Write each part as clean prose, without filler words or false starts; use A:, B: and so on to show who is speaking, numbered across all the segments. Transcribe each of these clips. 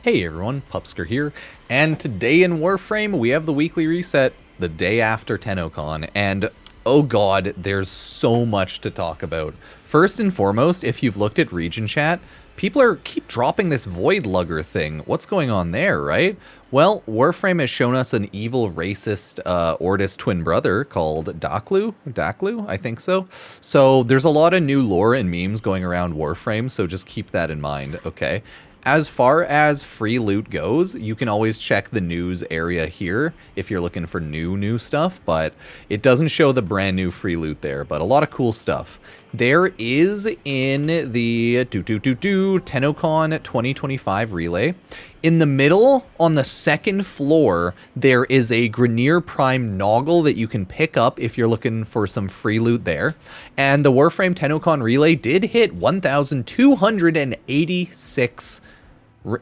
A: Hey everyone, Pupsker here, and today in Warframe we have the weekly reset the day after Tennocon, and oh god, there's so much to talk about. First and foremost, if you've looked at region chat, people keep dropping this Void Lugger thing. What's going on there, right? Well, Warframe has shown us an evil racist Ordis twin brother called Daklu, I think so. So there's a lot of new lore and memes going around Warframe, so just keep that in mind, okay? As far as free loot goes, you can always check the news area here if you're looking for new stuff, but it doesn't show the brand new free loot there, but a lot of cool stuff. There is in the Tennocon 2025 relay. In the middle, on the second floor, there is a Grineer Prime Noggle that you can pick up if you're looking for some free loot there. And the Warframe Tennocon relay did hit 1,286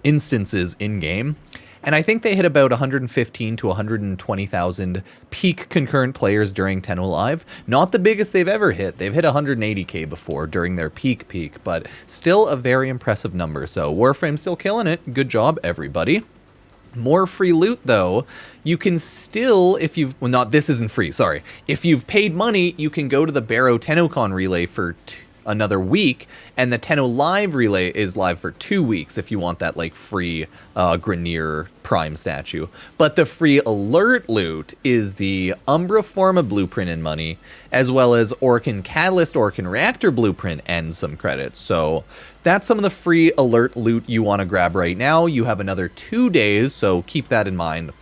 A: instances in-game. And I think they hit about 115 to 120,000 peak concurrent players during Tenno Live. Not the biggest they've ever hit. They've hit 180k before during their peak, but still a very impressive number. So Warframe's still killing it. Good job, everybody. More free loot, though. You can still, if you've, well, not, this isn't free, sorry. If you've paid money, you can go to the Barrow Tennocon relay for another week, and the Tenno Live relay is live for 2 weeks if you want that like free Grineer Prime statue. But the free alert loot is the Umbra Forma blueprint and money, as well as Orokin Catalyst, Orokin Reactor blueprint and some credits. So that's some of the free alert loot you want to grab right now. You have another 2 days, so keep that in mind.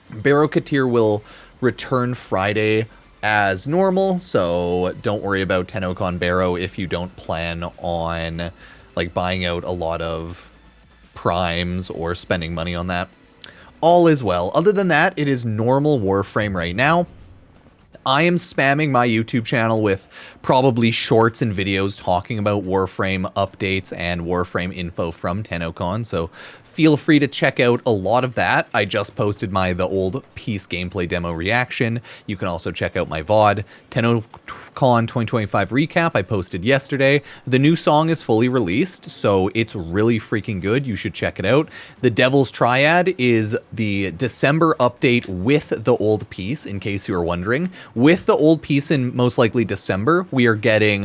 A: Barrow Katir will return Friday as normal, so don't worry about Tennocon Barrow if you don't plan on like buying out a lot of primes or spending money on that. All is well. Other than that, it is normal Warframe right now. I am spamming my YouTube channel with probably shorts and videos talking about Warframe updates and Warframe info from Tennocon, so feel free to check out a lot of that. I just posted the old piece gameplay demo reaction. You can also check out my VOD. Tennocon 2025 recap I posted yesterday. The new song is fully released, so it's really freaking good. You should check it out. The Devil's Triad is the December update with the old piece, in case you were wondering. With the old piece in most likely December, we are getting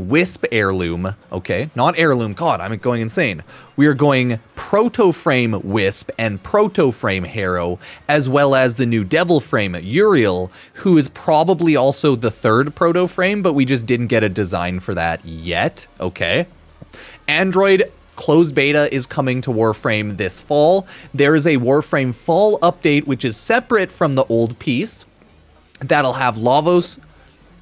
A: Wisp Heirloom, okay? Not Heirloom, God, I'm going insane. We are going Proto-Frame Wisp and Proto-Frame Harrow, as well as the new Devil Frame Uriel, who is probably also the third Proto-Frame, but we just didn't get a design for that yet, okay? Android closed beta is coming to Warframe this fall. There is a Warframe fall update, which is separate from the old piece. That'll have Lavos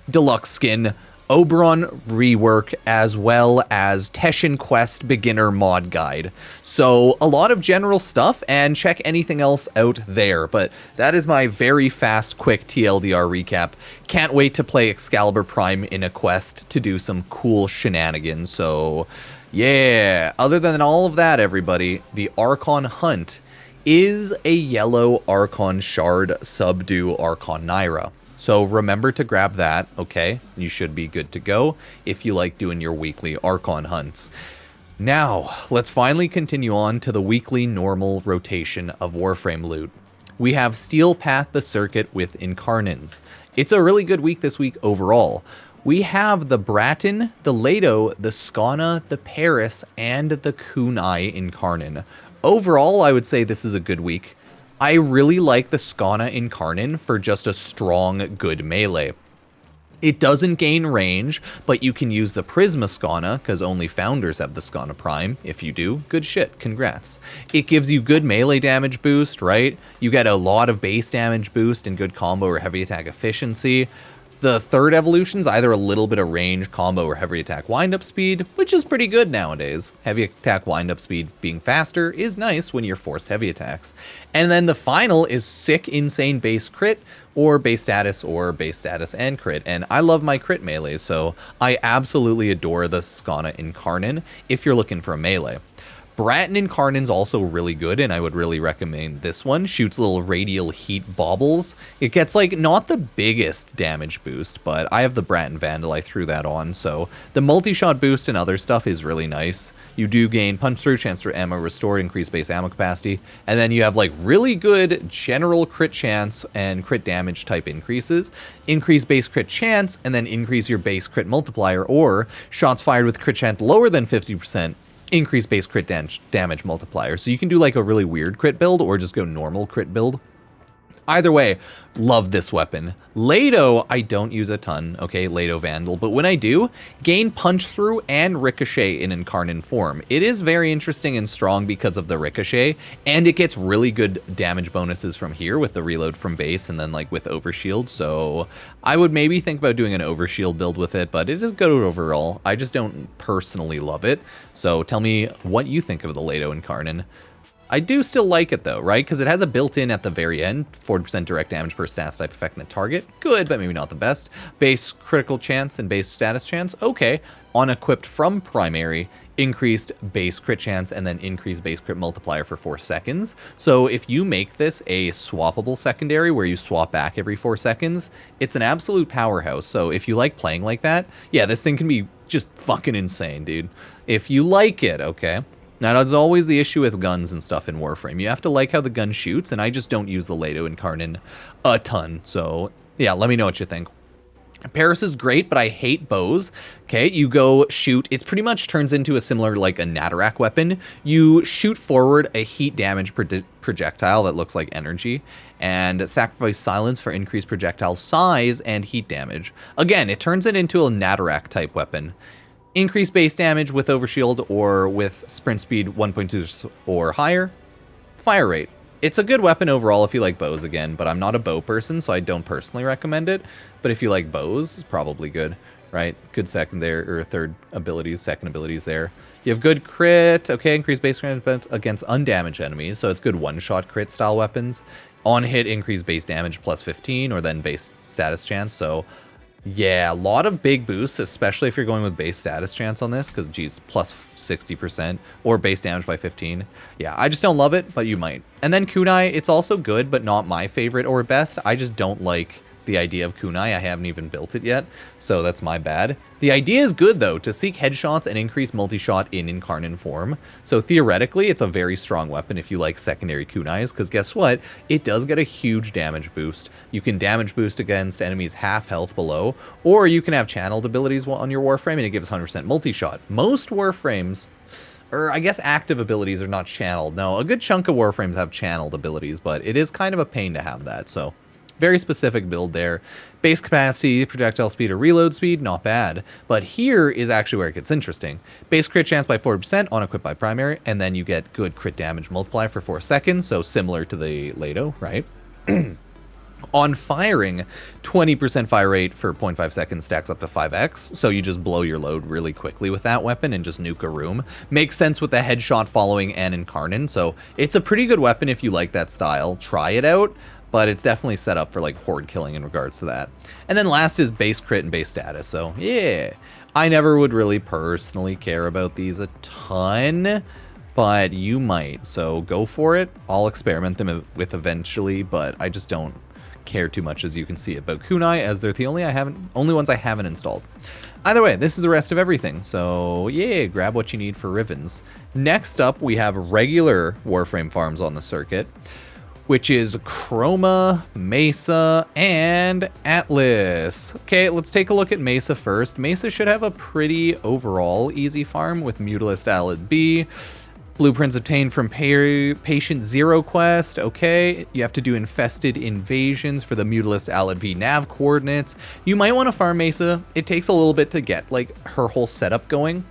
A: Deluxe Skin, Oberon rework, as well as Teshin Quest beginner mod guide. So a lot of general stuff, and check anything else out there. But that is my very fast, quick TLDR recap. Can't wait to play Excalibur Prime in a quest to do some cool shenanigans. So yeah, other than all of that, everybody, the Archon hunt is a yellow Archon shard subdue Archon Naira. So remember to grab that, okay? You should be good to go if you like doing your weekly Archon hunts. Now, let's finally continue on to the weekly normal rotation of Warframe loot. We have Steel Path the Circuit with Incarnons. It's a really good week this week overall. We have the Bratton, the Leto, the Skana, the Paris, and the Kunai Incarnon. Overall, I would say this is a good week. I really like the Skana Incarnon for just a strong, good melee. It doesn't gain range, but you can use the Prisma Skana, because only Founders have the Skana Prime. If you do, good shit, congrats. It gives you good melee damage boost, right? You get a lot of base damage boost and good combo or heavy attack efficiency. The third evolution's either a little bit of range, combo, or heavy attack wind-up speed, which is pretty good nowadays. Heavy attack wind-up speed being faster is nice when you're forced heavy attacks. And then the final is sick, insane base crit, or base status and crit. And I love my crit melee, so I absolutely adore the Skana Incarnon if you're looking for a melee. Bratton Incarnon's also really good, and I would really recommend this one. Shoots little radial heat baubles. It gets, like, not the biggest damage boost, but I have the Bratton Vandal. I threw that on, so the multi-shot boost and other stuff is really nice. You do gain punch through, chance for ammo restored, increased base ammo capacity, and then you have, like, really good general crit chance and crit damage type increases. Increase base crit chance, and then increase your base crit multiplier, or shots fired with crit chance lower than 50%. Increase base crit damage multiplier. So you can do like a really weird crit build or just go normal crit build. Either way, love this weapon. Lado, I don't use a ton, okay, Lado Vandal, but when I do, gain punch through and ricochet in Incarnon form. It is very interesting and strong because of the ricochet, and it gets really good damage bonuses from here with the reload from base and then like with overshield, so I would maybe think about doing an overshield build with it, but it is good overall. I just don't personally love it, so tell me what you think of the Lado Incarnon. I do still like it though, right? Because it has a built-in at the very end, 40% direct damage per status type affecting the target. Good, but maybe not the best. Base critical chance and base status chance. Okay. Unequipped from primary, increased base crit chance, and then increased base crit multiplier for 4 seconds. So if you make this a swappable secondary where you swap back every 4 seconds, it's an absolute powerhouse. So if you like playing like that, yeah, this thing can be just fucking insane, dude. If you like it, okay. Now, that's always the issue with guns and stuff in Warframe. You have to like how the gun shoots, and I just don't use the Lado Incarnon a ton. So, yeah, let me know what you think. Paris is great, but I hate bows. Okay, you go shoot. It pretty much turns into a similar, like a Natarak weapon. You shoot forward a heat damage projectile that looks like energy, and sacrifice silence for increased projectile size and heat damage. Again, it turns it into a Natarak type weapon. Increase base damage with overshield or with sprint speed 1.2 or higher. Fire rate. It's a good weapon overall if you like bows again, but I'm not a bow person, so I don't personally recommend it. But if you like bows, it's probably good, right? Good secondary or second abilities there. You have good crit, okay, increased base crit against undamaged enemies, so it's good one-shot crit style weapons. On hit, increased base damage plus 15 or then base status chance, so yeah, a lot of big boosts, especially if you're going with base status chance on this, because, geez, plus 60% or base damage by 15. Yeah, I just don't love it, but you might. And then Kunai, it's also good, but not my favorite or best. I just don't like the idea of Kunai. I haven't even built it yet, so that's my bad. The idea is good, though, to seek headshots and increase multi-shot in Incarnon form. So theoretically, it's a very strong weapon if you like secondary Kunais, because guess what? It does get a huge damage boost. You can damage boost against enemies half health below, or you can have channeled abilities on your Warframe, and it gives 100% multi-shot. Most Warframes, or I guess active abilities are not channeled. No, a good chunk of Warframes have channeled abilities, but it is kind of a pain to have that, so very specific build there. Base capacity, projectile speed, or reload speed, not bad. But here is actually where it gets interesting. Base crit chance by 40% on equipped by primary, and then you get good crit damage multiplier for 4 seconds, so similar to the Lado, right? On firing, 20% fire rate for 0.5 seconds stacks up to 5x, so you just blow your load really quickly with that weapon and just nuke a room. Makes sense with the headshot following and Incarnon, so it's a pretty good weapon if you like that style. Try it out. But it's definitely set up for like horde killing in regards to that. And then last is base crit and base status. So yeah, I never would really personally care about these a ton, but you might. So go for it. I'll experiment them with eventually, but I just don't care too much, as you can see, about Kunai, as they're the only ones I haven't installed. Either way, this is the rest of everything. So yeah, grab what you need for Rivens. Next up, we have regular Warframe farms on the circuit, which is Chroma, Mesa, and Atlas. Okay, let's take a look at Mesa first. Mesa should have a pretty overall easy farm with Mutalist Alad B. Blueprints obtained from Patient Zero quest. Okay, you have to do infested invasions for the Mutalist Alad V nav coordinates. You might want to farm Mesa. It takes a little bit to get like her whole setup going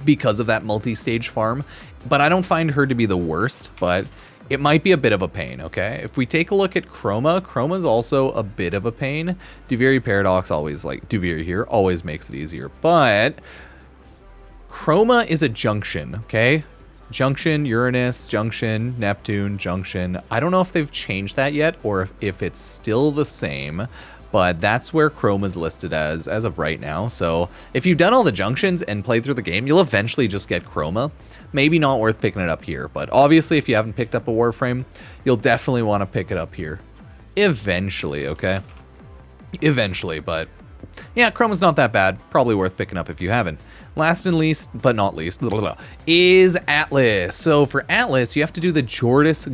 A: because of that multi-stage farm, but I don't find her to be the worst, but it might be a bit of a pain, okay? If we take a look at Chroma, Chroma's also a bit of a pain. Duviri Paradox always, like, Duviri here always makes it easier, but Chroma is a junction, okay? Junction, Uranus, Junction, Neptune, Junction. I don't know if they've changed that yet or if it's still the same, but that's where Chroma's listed as of right now. So if you've done all the junctions and played through the game, you'll eventually just get Chroma. Maybe not worth picking it up here, but obviously if you haven't picked up a Warframe, you'll definitely want to pick it up here. Eventually, okay? Eventually, but yeah, Chroma's not that bad. Probably worth picking up if you haven't. Last and least, but not least, is Atlas. So for Atlas, you have to do the Jordis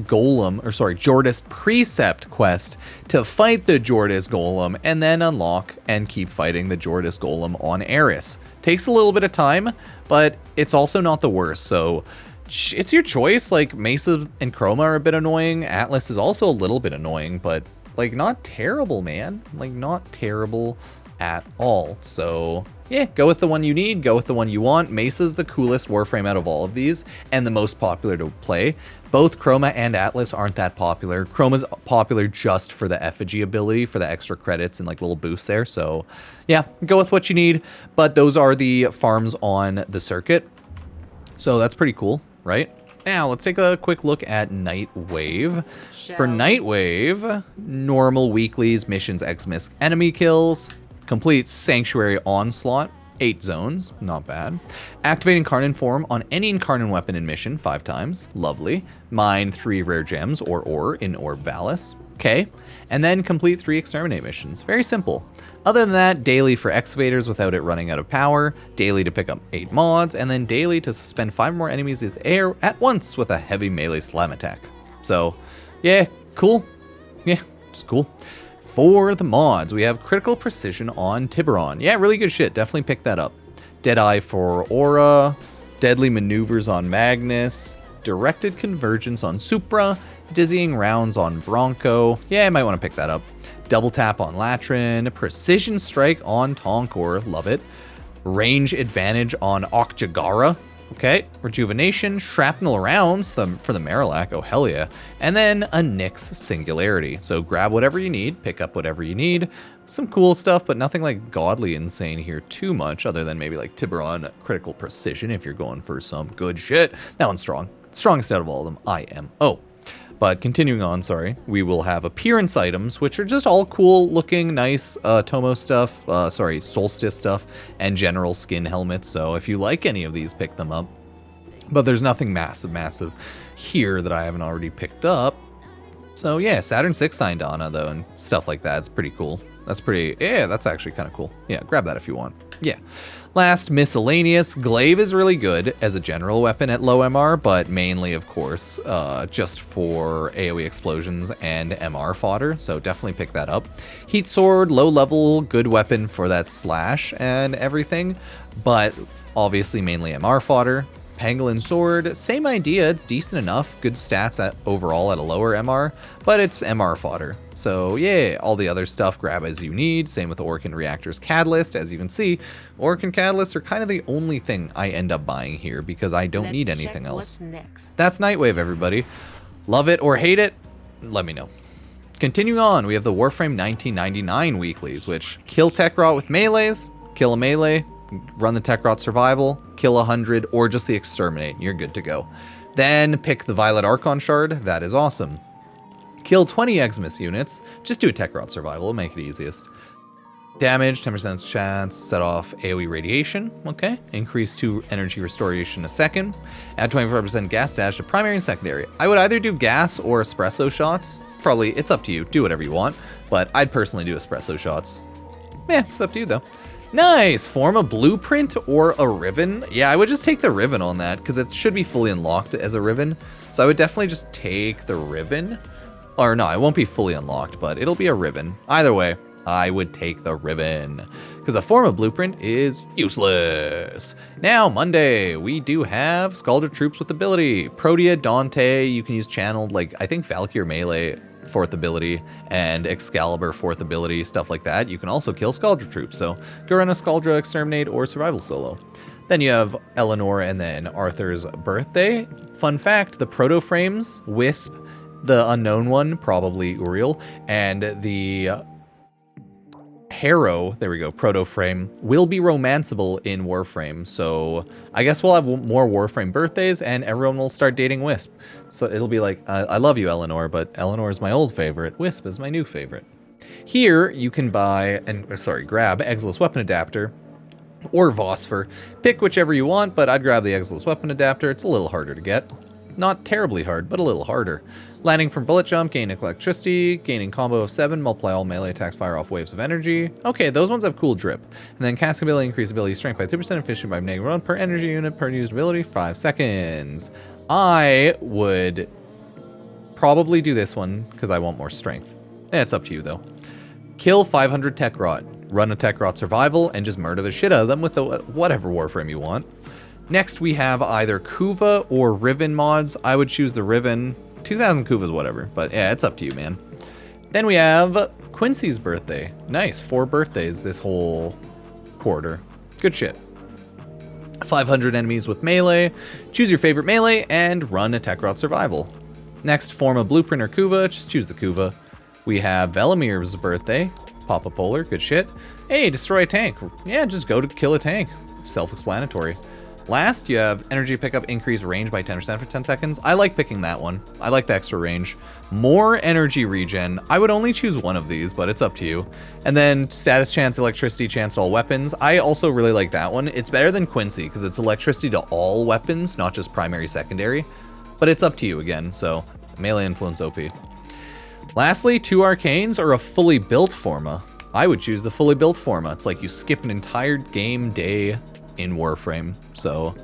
A: Precept quest to fight the Jordis Golem, and then unlock and keep fighting the Jordis Golem on Eris. Takes a little bit of time, but it's also not the worst. So it's your choice. Like, Mesa and Chroma are a bit annoying. Atlas is also a little bit annoying, but like not terrible, man. Like not terrible at all. So yeah, go with the one you need, go with the one you want. Mesa's the coolest Warframe out of all of these and the most popular to play. Both Chroma and Atlas aren't that popular. Chroma's popular just for the effigy ability, for the extra credits and like little boosts there. So yeah, go with what you need. But those are the farms on the circuit. So that's pretty cool, right? Now, let's take a quick look at Nightwave. For Nightwave, normal weeklies, missions, Xmas enemy kills, complete Sanctuary Onslaught, 8 zones, not bad. Activate Incarnon form on any Incarnon weapon in mission 5 times, lovely. Mine 3 rare gems or ore in Orb Valis, okay. And then complete 3 exterminate missions, very simple. Other than that, daily for excavators without it running out of power, daily to pick up 8 mods, and then daily to suspend 5 more enemies in the air at once with a heavy melee slam attack. So, yeah, cool. Yeah, it's cool. For the mods, we have critical precision on Tiburon. Yeah, really good shit. Definitely pick that up. Deadeye for Aura, deadly maneuvers on Magnus, directed convergence on Supra, dizzying rounds on Bronco. Yeah, I might want to pick that up. Double tap on Latrin, precision strike on Tonkor, love it. Range advantage on Okjagara, okay. Rejuvenation, shrapnel rounds for the Marillac, oh hell yeah. And then a Nyx singularity. So grab whatever you need, pick up whatever you need. Some cool stuff, but nothing like godly insane here too much, other than maybe like Tiburon critical precision if you're going for some good shit. That one's strong. Strongest out of all of them, IMO. But continuing on, sorry, we will have appearance items, which are just all cool looking, nice Tomo stuff, Solstice stuff, and general skin helmets. So if you like any of these, pick them up. But there's nothing massive here that I haven't already picked up. So yeah, Saturn 6 Sindana though, and stuff like that. It's pretty cool. That's pretty, yeah, that's actually kind of cool. Yeah, grab that if you want. Yeah. Last, miscellaneous. Glaive is really good as a general weapon at low MR, but mainly, of course, just for AoE explosions and MR fodder, so definitely pick that up. Heat Sword, low level, good weapon for that slash and everything, but obviously mainly MR fodder. Pangolin Sword, same idea, it's decent enough, good stats overall at a lower MR, but it's MR fodder. So yeah, all the other stuff grab as you need, same with Orokin Reactor's Catalyst. As you can see, Orokin Catalysts are kind of the only thing I end up buying here because I don't need anything else. That's Nightwave, everybody. Love it or hate it, let me know. Continuing on, we have the Warframe 1999 weeklies, which kill Tekrot with melees, kill a melee, run the Tekrot survival, kill 100, or just the exterminate. You're good to go. Then pick the Violet Archon shard. That is awesome. Kill 20 Xmas units. Just do a Tekrot survival. It'll make it easiest. Damage, 10% chance. Set off AoE radiation. Okay. Increase 2 energy restoration a second. Add 25% gas dash to primary and secondary. I would either do gas or espresso shots. Probably, it's up to you. Do whatever you want. But I'd personally do espresso shots. Yeah, it's up to you though. Nice! Form a blueprint or a ribbon. Yeah, I would just take the ribbon on that because it should be fully unlocked as a ribbon. So I would definitely just take the ribbon. Or no, it won't be fully unlocked, but it'll be a ribbon. Either way, I would take the ribbon because a form of blueprint is useless. Now, Monday, we do have Scalded Troops with ability. Protea, Dante, you can use channeled, like, I think Valkyr Melee 4th ability and Excalibur 4th ability, stuff like that. You can also kill Scaldra troops, so go run a Scaldra Exterminate or Survival Solo. Then you have Eleanor and then Arthur's birthday. Fun fact, the Proto Frames, Wisp, the unknown one, probably Uriel, and the Harrow, there we go, Proto Frame, will be romanceable in Warframe. So I guess we'll have more Warframe birthdays and everyone will start dating Wisp. So it'll be like, I love you, Eleanor, but Eleanor is my old favorite. Wisp is my new favorite. Here, you can grab Exilus Weapon Adapter or Vosper. Pick whichever you want, but I'd grab the Exilus Weapon Adapter. It's a little harder to get. Not terribly hard, but a little harder. Landing from Bullet Jump, gain electricity, gaining combo of 7, multiply all melee attacks, fire off waves of energy. Okay, those ones have cool drip. And then cast ability, increase ability strength by 2%, efficiency by -1 per energy unit per used ability, 5 seconds. I would probably do this one because I want more strength. It's up to you though. Kill 500 Tech Rot. Run a Tech Rot survival and just murder the shit out of them with the whatever Warframe you want. Next, we have either Kuva or Riven mods. I would choose the Riven. 2,000 Kuvas, whatever. But yeah, it's up to you, man. Then we have Quincy's birthday. Nice, 4 birthdays this whole quarter. Good shit. 500 enemies with melee. Choose your favorite melee and run a Tech Rot survival. Next, form a Blueprint or Kuva. Just choose the Kuva. We have Velamir's birthday. Pop a Polar. Good shit. Hey, destroy a tank. Yeah, just go to kill a tank. Self-explanatory. Last, you have energy pickup, increase range by 10% for 10 seconds. I like picking that one. I like the extra range. More energy regen. I would only choose one of these, but it's up to you. And then status chance, electricity chance to all weapons. I also really like that one. It's better than Quincy because it's electricity to all weapons, not just primary, secondary. But it's up to you again, so melee influence OP. Lastly, 2 arcanes or a fully built forma. I would choose the fully built forma. It's like you skip an entire game day in Warframe. So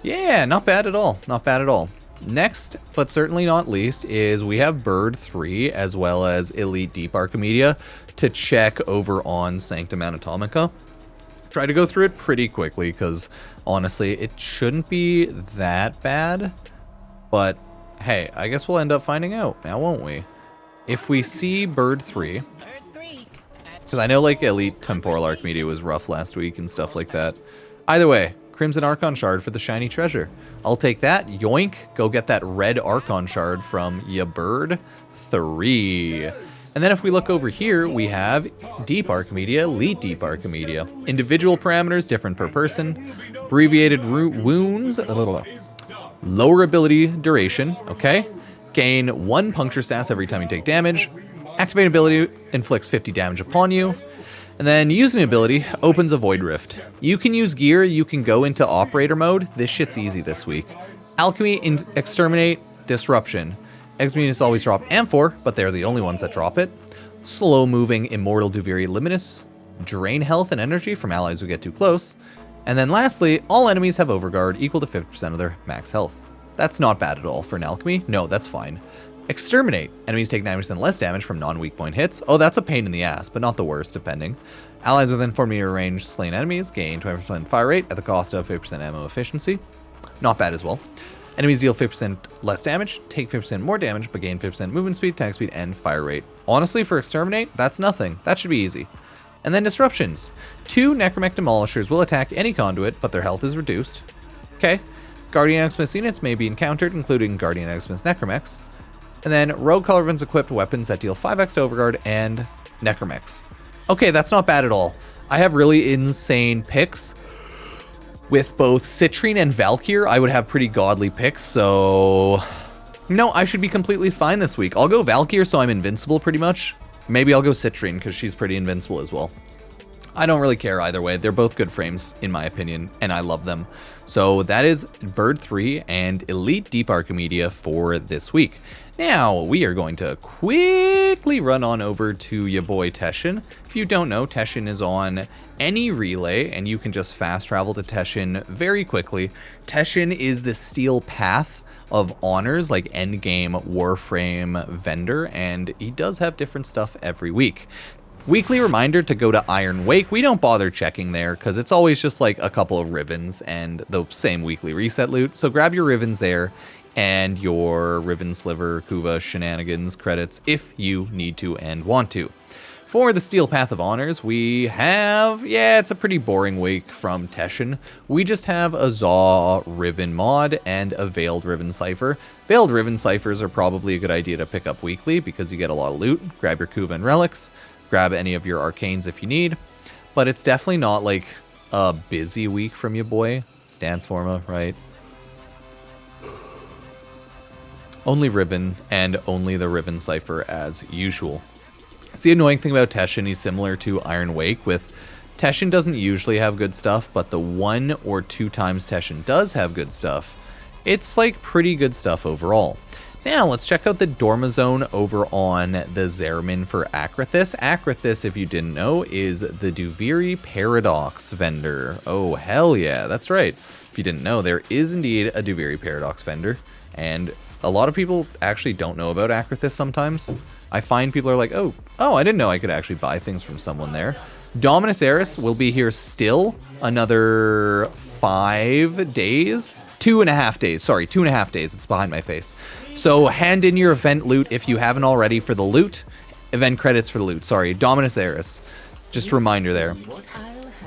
A: yeah, not bad at all. Not bad at all. Next, but certainly not least, is we have Bird 3 as well as Elite Deep Archimedea to check over on Sanctum Anatomica. Try to go through it pretty quickly because honestly, it shouldn't be that bad. But hey, I guess we'll end up finding out now, won't we? If we see Bird 3, because I know like Elite Temporal Archimedea was rough last week and stuff like that. Either way, Crimson Archon Shard for the shiny treasure. I'll take that. Yoink. Go get that red Archon Shard from ya Bird 3. And then if we look over here, we have Deep Archimedea, Elite Deep Archimedea. Individual parameters, different per person. Abbreviated wounds. Lower ability duration. Okay. Gain 1 puncture stats every time you take damage. Activate ability inflicts 50 damage upon you. And then using ability opens a Void Rift. You can use gear, you can go into operator mode. This shit's easy this week. Alchemy, Exterminate, Disruption. X-Munis always drop Amphor, but they're the only ones that drop it. Slow moving Immortal Duviri Limitus. Drain health and energy from allies who get too close. And then lastly, all enemies have Overguard equal to 50% of their max health. That's not bad at all for an alchemy. No, that's fine. Exterminate. Enemies take 9% less damage from non-weak point hits. Oh, that's a pain in the ass, but not the worst, depending. Allies within 4 meter range slain enemies gain 20% fire rate at the cost of 50% ammo efficiency. Not bad as well. Enemies deal 50% less damage, take 50% more damage, but gain 50% movement speed, attack speed, and fire rate. Honestly, for Exterminate, that's nothing. That should be easy. And then Disruptions. 2 Necromech Demolishers will attack any conduit, but their health is reduced. Okay. Guardian Xmas units may be encountered, including Guardian Xmas Necromechs. And then Rogue Colorvin's equipped weapons that deal 5x to Overguard and Necromechs. Okay, that's not bad at all. I have really insane picks. With both Citrine and Valkyr, I would have pretty godly picks, so... No, I should be completely fine this week. I'll go Valkyr so I'm invincible pretty much. Maybe I'll go Citrine because she's pretty invincible as well. I don't really care either way. They're both good frames, in my opinion, and I love them. So that is Bird 3 and Elite Deep Archimedea for this week. Now, we are going to quickly run on over to your boy Teshin. If you don't know, Teshin is on any relay, and you can just fast travel to Teshin very quickly. Teshin is the steel path of honors, like endgame Warframe vendor, and he does have different stuff every week. Weekly reminder to go to Iron Wake. We don't bother checking there because it's always just like a couple of Rivens and the same weekly reset loot. So grab your Rivens there and your Riven Sliver, Kuva, Shenanigans credits if you need to and want to. For the Steel Path of Honors, we have, it's a pretty boring week from Teshin. We just have a Zaw Riven mod and a Veiled Riven Cipher. Veiled Riven Ciphers are probably a good idea to pick up weekly because you get a lot of loot. Grab your Kuva and Relics. Grab any of your arcanes if you need. But it's definitely not like a busy week from your boy. Stance Forma, right? Only Riven and only the Riven Cipher as usual. It's the annoying thing about Teshin. He's similar to Iron Wake with Teshin doesn't usually have good stuff, but the 1 or 2 times Teshin does have good stuff, it's like pretty good stuff overall. Now, let's check out the Dormazone over on the Zeramin for Acrithis. Acrithis, if you didn't know, is the Duviri Paradox vendor. Oh, hell yeah, that's right. If you didn't know, there is indeed a Duviri Paradox vendor, and a lot of people actually don't know about Acrithis sometimes. I find people are like, oh, I didn't know I could actually buy things from someone there. Dominus Eris will be here still another 5 days. 2.5 days. Sorry, 2.5 days. It's behind my face. So hand in your event loot if you haven't already for the loot. Event credits for the loot. Sorry, Dominus Eris. Just a reminder there.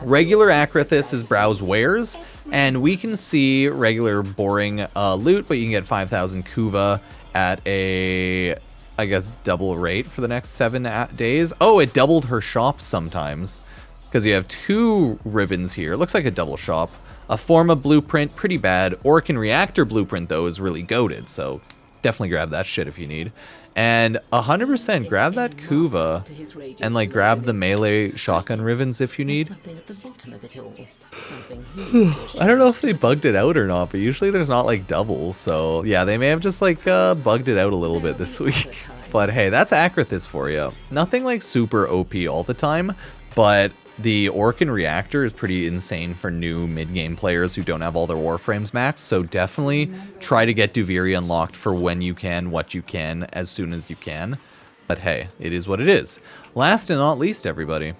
A: Regular Acrithis is browse wares, and we can see regular boring loot, but you can get 5,000 Kuva at a, I guess, double rate for the next 7 days. Oh, it doubled her shop sometimes, because you have 2 ribbons here. It looks like a double shop. A Forma blueprint, pretty bad. Orokin reactor blueprint, though, is really goated, so definitely grab that shit if you need. And 100% grab that Kuva and like grab the melee shotgun ribbons if you need. I don't know if they bugged it out or not, but usually there's not like doubles. So yeah, they may have just like bugged it out a little bit this week. But hey, that's Acrithis for you. Nothing like super OP all the time, but the Orokin reactor is pretty insane for new mid-game players who don't have all their Warframes maxed, so definitely try to get Duviri unlocked for when you can, what you can, as soon as you can. But hey, it is what it is. Last and not least, everybody,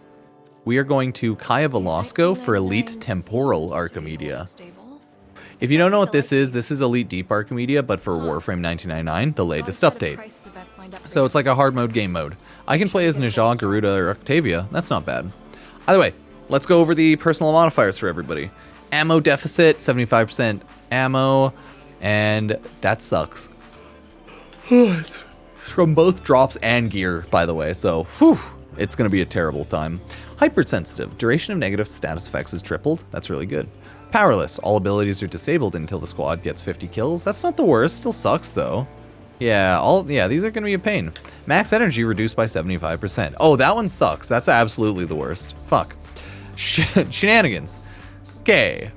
A: we are going to Kaya Velasco for Elite Temporal Archimedea. If you don't know what this is Elite Deep Archimedea, but for Warframe 1999, the latest update. So it's like a hard mode game mode. I can play as Najah, Garuda, or Octavia. That's not bad. Either way, let's go over the personal modifiers for everybody. Ammo deficit, 75% ammo, and that sucks. It's from both drops and gear, by the way, so whew, it's going to be a terrible time. Hypersensitive, duration of negative status effects is tripled. That's really good. Powerless, all abilities are disabled until the squad gets 50 kills. That's not the worst, still sucks though. Yeah, these are going to be a pain. Max energy reduced by 75%. Oh, that one sucks. That's absolutely the worst. Fuck. Shenanigans. Okay.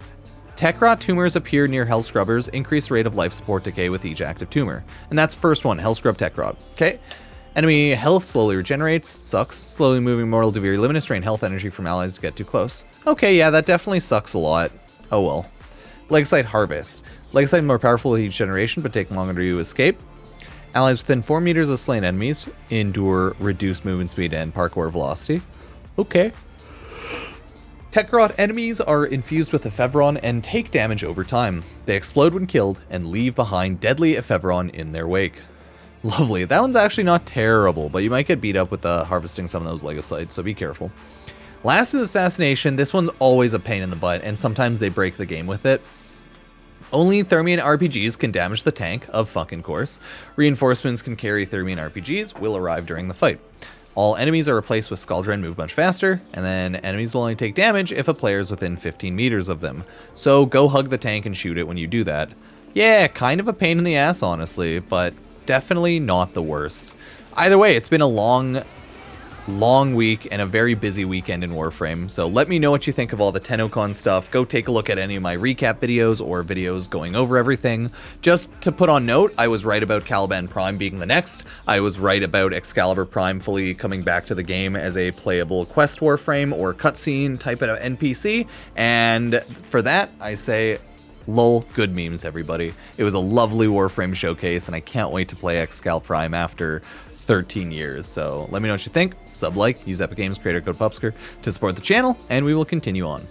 A: Tech-rot tumors appear near Hell Scrubbers. Increased rate of life support decay with each active tumor. And that's first one, Hell Scrub Tech-rot. Okay. Enemy health slowly regenerates. Sucks. Slowly moving mortal Duviri Limitless drain health energy from allies to get too close. Okay, yeah, that definitely sucks a lot. Oh well. Legasite Harvest. Legasite more powerful with each generation, but take longer to escape. Allies within 4 meters of slain enemies endure reduced movement speed and parkour velocity. Okay. Tech-rot enemies are infused with ephebron and take damage over time. They explode when killed and leave behind deadly ephebron in their wake. Lovely. That one's actually not terrible, but you might get beat up with harvesting some of those legosites, so be careful. Last is Assassination. This one's always a pain in the butt, and sometimes they break the game with it. Only Thermian RPGs can damage the tank, of fucking course. Reinforcements can carry Thermian RPGs, will arrive during the fight. All enemies are replaced with Skuldra and move much faster, and then enemies will only take damage if a player is within 15 meters of them. So go hug the tank and shoot it when you do that. Yeah, kind of a pain in the ass, honestly, but definitely not the worst. Either way, it's been a long week and a very busy weekend in Warframe, so let me know what you think of all the Tennocon stuff. Go take a look at any of my recap videos or videos going over everything. Just to put on note, I was right about Caliban Prime being the next. I was right about Excalibur Prime fully coming back to the game as a playable quest Warframe or cutscene type of NPC, and for that, I say, lol, good memes, everybody. It was a lovely Warframe showcase, and I can't wait to play Excal Prime after 13 years. So let me know what you think. Sub, like, use Epic Games creator code Pupsker to support the channel, and we will continue on.